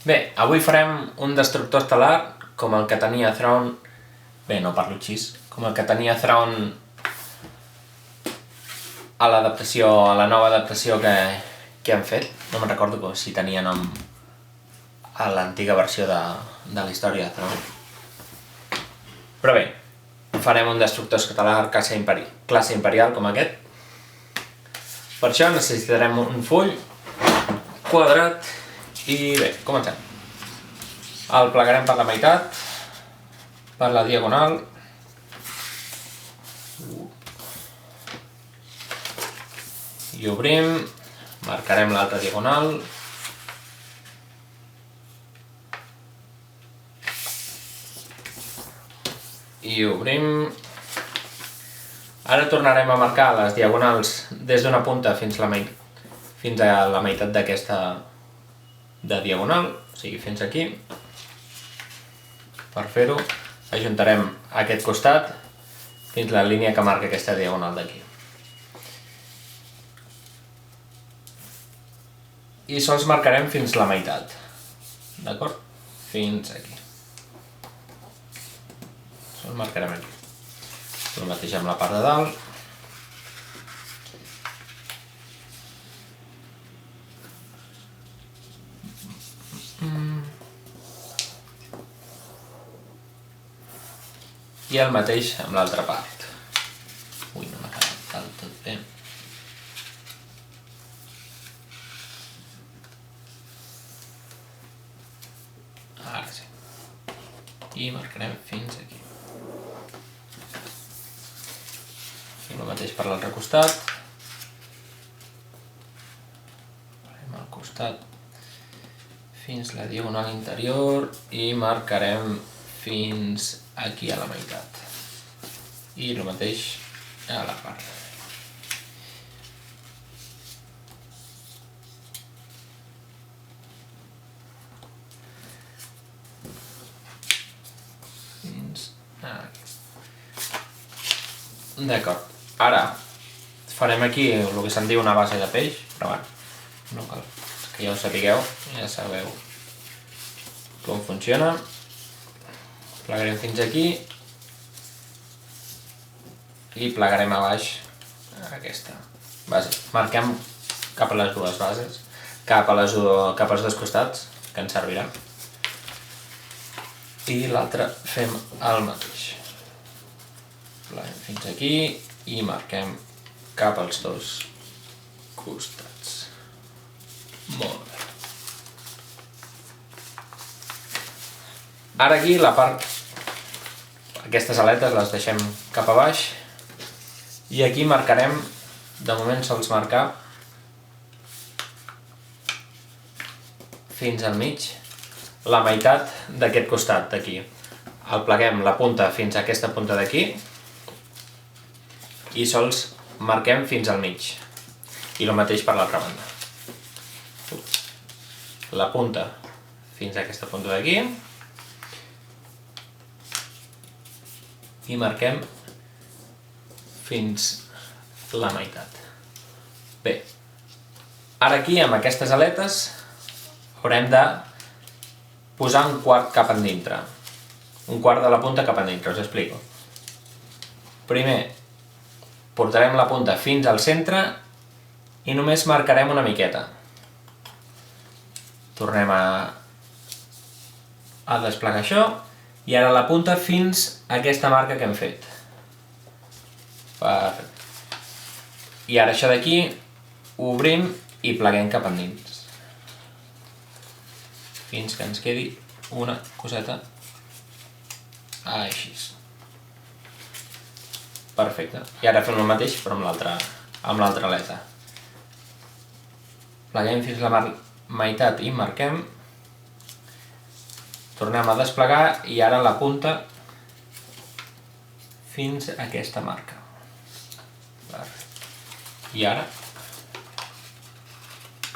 Bé, avui farem un destructor estel·lar com el que tenia Thrawn... Bé, no parlo així. Com el que tenia Thrawn a l'adaptació, a la nova adaptació que han fet. No me'n recordo si tenia nom a l'antiga versió de la història de Thrawn. Però bé, farem un destructor estel·lar classe imperial com aquest. Per això necessitarem un full quadrat i bé, comencem. El plegarem per la meitat, per la diagonal. I obrim, marcarem l'altra diagonal. I obrim. Ara tornarem a marcar les diagonals des d'una punta fins a la meitat d'aquesta de diagonal, o sigui fins aquí. Per fer-ho ajuntarem aquest costat fins la línia que marca aquesta diagonal d'aquí. I sols marcarem fins la meitat, d'acord? Fins aquí. Sols marcarem aquí. El mateix amb la part de dalt. I el mateix amb l'altra part. Ui, no m'ha quedat del tot bé. Ara sí. I marcarem fins aquí. I el mateix per l'altre costat. Farem el costat fins la diagonal interior i marcarem fins aquí a la meitat. I el mateix a la part. Fins aquí. D'acord. Ara farem aquí el que se'n diu una base de peix, però bueno, no cal que ja ho sapigueu, ja sabeu com funciona. Plegarem fins aquí i plegarem a baix aquesta base. Marquem cap a les dues bases, cap als dos costats, que ens servirà. I l'altre fem el mateix. Pleguem fins aquí i marquem cap als dos costats. Molt bé. Ara aquí la part, aquestes aletes les deixem cap a baix i aquí marcarem, de moment sols marcar fins al mig, la meitat d'aquest costat d'aquí. El pleguem la punta fins a aquesta punta d'aquí i sols marquem fins al mig. I el mateix per l'altra banda. La punta fins a aquesta punta d'aquí i marquem fins la meitat. Bé, ara aquí amb aquestes aletes haurem de posar un quart cap endintre. Un quart de la punta cap endintre, us explico. Primer portarem la punta fins al centre i només marcarem una miqueta. Tornem a desplegar això i ara la punta fins a aquesta marca que hem fet. Perfecte. I ara això d'aquí ho obrim i pleguem cap endins. Fins que ens quedi una coseta així. Perfecte. I ara fem el mateix però amb l'altra aleta. Pleguem fins a la meitat i marquem. Tornem a desplegar i ara la punta fins a aquesta marca. I ara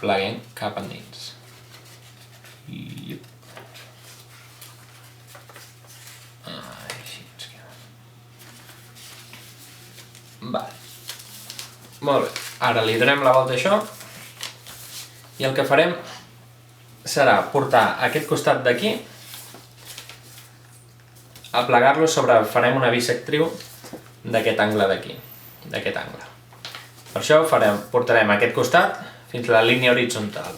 pleguem cap endins. Així ens queda. Vale. Molt bé. Ara li donem la volta a això i el que farem serà portar aquest costat d'aquí, a plegar-lo sobre, farem una bisectriu d'aquest angle d'aquí, d'aquest angle. Per això portarem aquest costat fins a la línia horitzontal.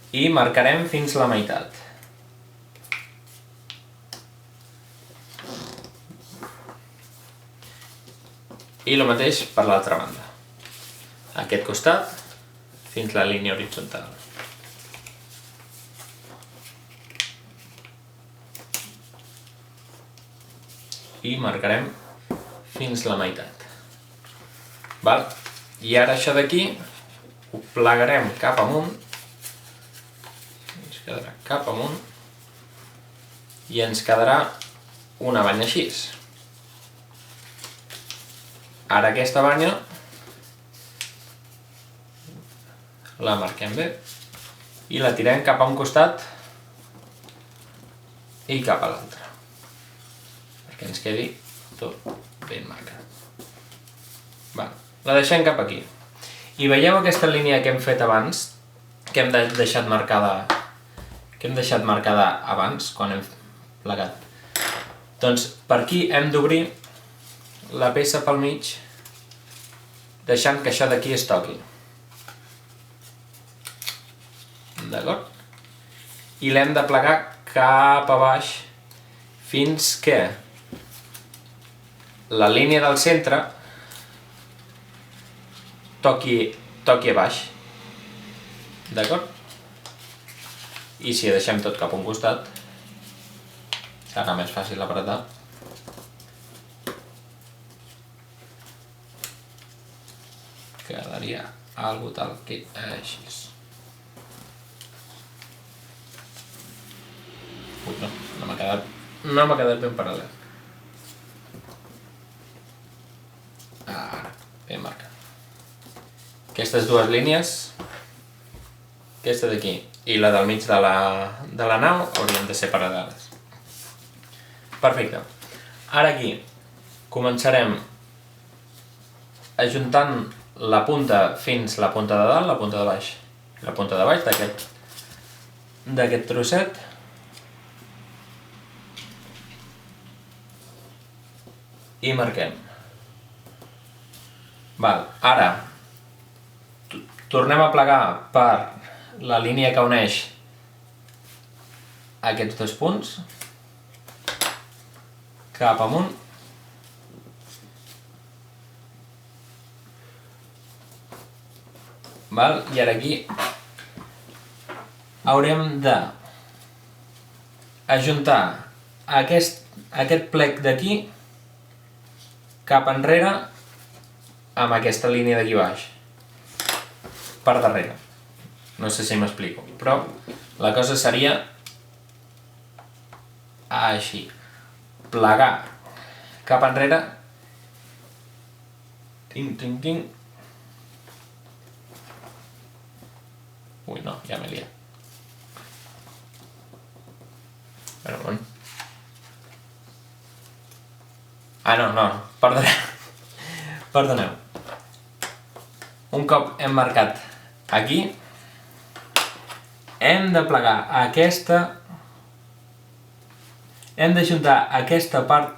I marcarem fins la meitat. I el mateix per l'altra banda. Aquest costat fins a la línia horitzontal. I marcarem fins la meitat. Val? I ara això d'aquí ho plegarem cap amunt. Ens quedarà cap amunt. I ens quedarà una banya així. Ara aquesta banya la marquem bé i la tirem cap a un costat i cap a l'altre, perquè ens quedi tot ben marcat. La deixem cap aquí. I veieu aquesta línia que hem fet abans, que hem deixat marcada abans, quan hem plegat? Doncs per aquí hem d'obrir la peça pel mig, deixant que això d'aquí es toqui. D'acord? I l'hem de plegar cap a baix fins que la línia del centre toqui a baix. D'acord? I si deixem tot cap a un costat, serà més fàcil apretar. Quedaria algo tal que així. Ui, no m'ha quedat ben paral·lel. Ara, ben marcat. Aquestes dues línies, aquesta d'aquí i la del mig de la nau, haurien de ser paral·leles. Perfecte. Ara aquí començarem ajuntant la punta fins la punta de dalt, la punta de baix i la punta de baix d'aquest trosset. I marquem. Ara tornem a plegar per la línia que uneix aquests dos punts cap amunt. I ara aquí haurem de ajuntar aquest plec d'aquí cap enrere amb aquesta línia d'aquí baix, per darrere. No sé si m'explico, però la cosa seria així. Plegar cap enrere. Ting. Ui, no, ja m'he liat. Bueno. No, perdoneu. Un cop hem marcat aquí, hem de plegar hem d'ajuntar aquesta part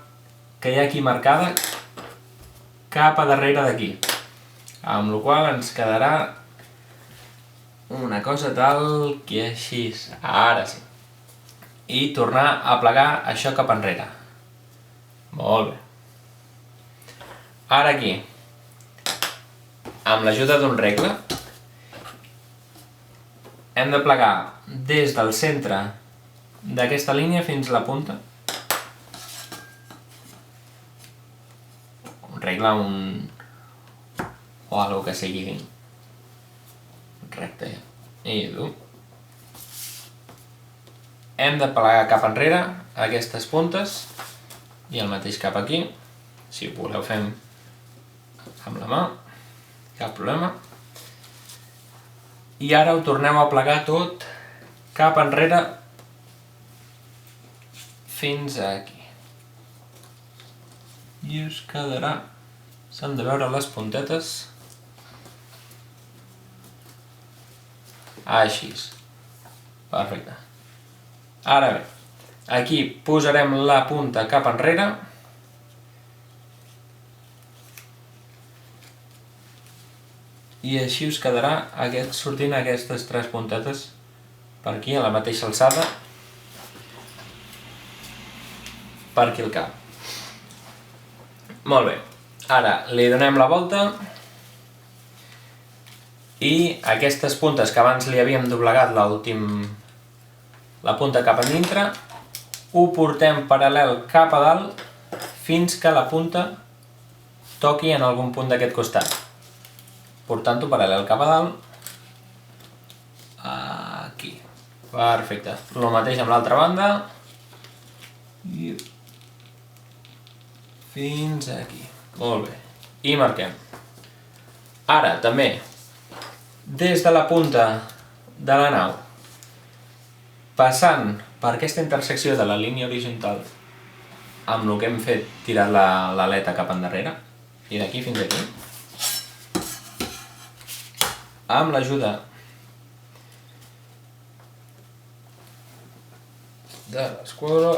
que hi ha aquí marcada cap a darrere d'aquí, amb la qual ens quedarà una cosa tal que així. Ara sí. I tornar a plegar això cap enrere. Molt bé. Ara aquí, amb l'ajuda d'un regle, hem de plegar des del centre d'aquesta línia fins a la punta. Un regle, o algo que sigui recte. I dur. Hem de plegar cap enrere aquestes puntes i el mateix cap aquí. Si ho voleu fem amb la mà, cap problema. I ara ho tornem a plegar tot cap enrere fins aquí. I us quedarà, s'han de veure les puntetes, Així. Perfecte. Ara bé, aquí posarem la punta cap enrere. I així us quedarà sortint aquestes 3 puntetes per aquí, a la mateixa alçada, per aquí el cap. Molt bé, ara li donem la volta i aquestes puntes que abans li havíem doblegat la punta cap a dintre, ho portem paral·lel cap a dalt fins que la punta toqui en algun punt d'aquest costat. Portant-ho paral·lel cap a dalt, aquí. Perfecte. El mateix amb l'altra banda. I fins aquí. Molt bé. I marquem. Ara, també, des de la punta de la nau, passant per aquesta intersecció de la línia horitzontal amb el que hem fet tirar l'aleta cap endarrere, i d'aquí fins aquí, amb l'ajuda de l'esquadra,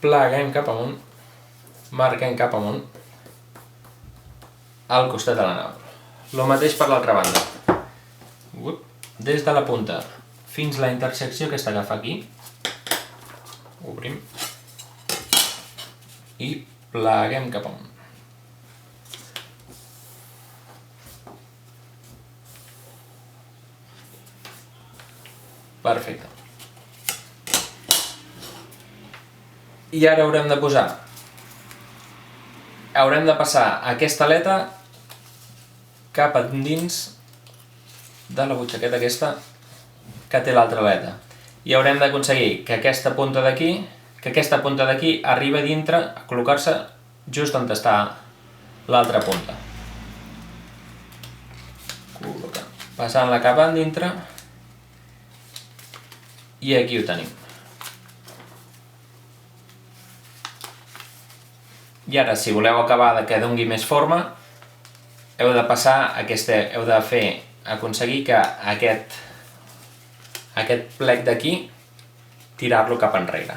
pleguem cap amunt, marquem cap amunt al costat de la nau. El mateix per l'altra banda. Des de la punta fins a la intersecció aquesta que fa aquí, obrim i pleguem cap amunt. Perfecte. I ara haurem de passar aquesta aleta cap endins de la butxaqueta aquesta que té l'altra aleta. I haurem d'aconseguir que aquesta punta d'aquí arribi a dintre a col·locar-se just on està l'altra punta. Passant-la cap a dintre i aquí ho tenim. I ara, si voleu acabar que doni més forma, heu de aconseguir que aquest plec d'aquí tirar-lo cap enrere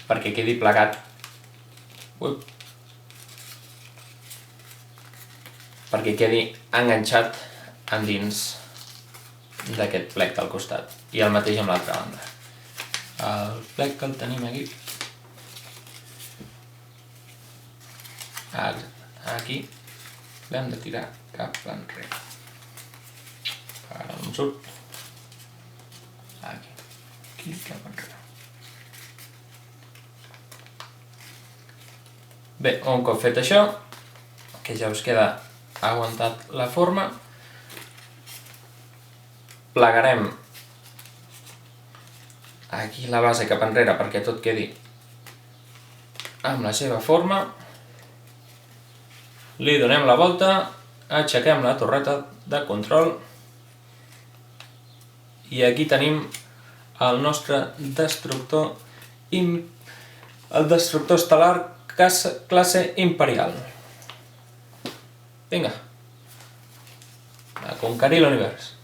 perquè quedi plegat, perquè quedi enganxat endins d'aquest plec del costat, i el mateix amb l'altra banda. El plec que el tenim aquí, aquí l'hem de tirar cap enrere. Ara no em surt. Aquí cap enrere. Bé, un cop fet això, que ja us queda aguantat la forma, plegarem aquí la base cap enrere perquè tot quedi amb la seva forma, li donem la volta, aixequem la torreta de control i aquí tenim el nostre destructor, el destructor estel·lar classe Imperial. Vinga, a conquerir l'univers.